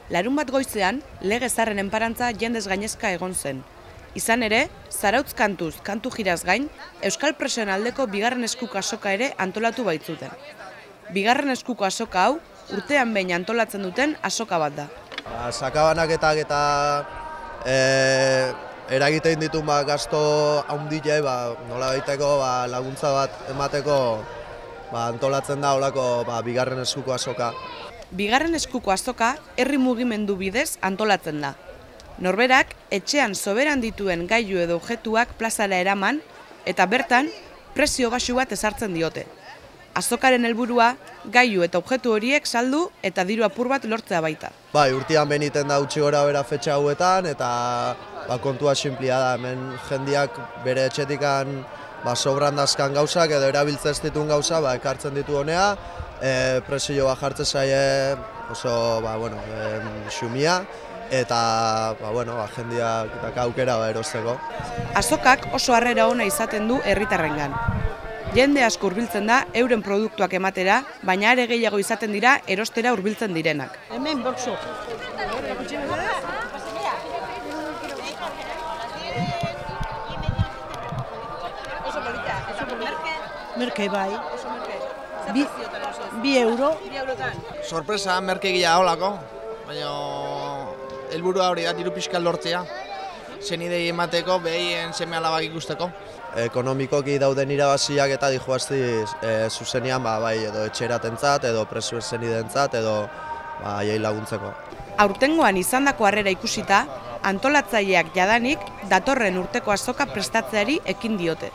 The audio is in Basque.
Larunbat goizean, lege zaharren enparantza jendez gainezka egon zen. Izan ere, Zarautz kantuz, kantu jiraz gain, Euskal Presoen aldeko bigarren eskuko azoka ere antolatu baitzuten. Bigarren eskuko azoka hau, urtean behin antolatzen duten azoka bat da. Sakabanaketak eta eragitein ditu gasto haundile, nola baiteko laguntza bat emateko antolatzen da holako bigarren eskuko azoka. Bigarren eskuko azoka herri mugimendu bidez antolatzen da. Norberak etxean soberan dituen gailu edo objektuak plazara eraman eta bertan prezio baxu bat ezartzen diote. Azokaren helburua gailu eta objektu horiek saldu eta diru apur bat lortzea baita. Urtean beniten da utzi gora bera fetxa hauetan eta kontua sinplia da. Hemen jendiak bere etxetikan sobran dazkan gauzak edo erabiltzen ez dituen gauza ekartzen ditu honea, prezio bat jartzen zaie oso xumia eta jendiak aukera erosteko. Azokak oso harrera ona izaten du herritarrengan. Jende asko hurbiltzen da euren produktuak ematera, baina are gehiago izaten dira erostera hurbiltzen direnak. Hemen boxo. Merke bai. 2 euro. Sorpresa, merke gila holako, baina helburua hori da diru pixka lortzea. Zenidei emateko, behien seme alabak ikusteko. Ekonomikoki dauden irabaziak eta dijoaztiz zuzenian edo etxeratentzat, edo presuen zenidentzat, edo haiei laguntzeko. Aurtengoan izandako harrera ikusita, antolatzaileak jadanik datorren urteko azoka prestatzeari ekin diote.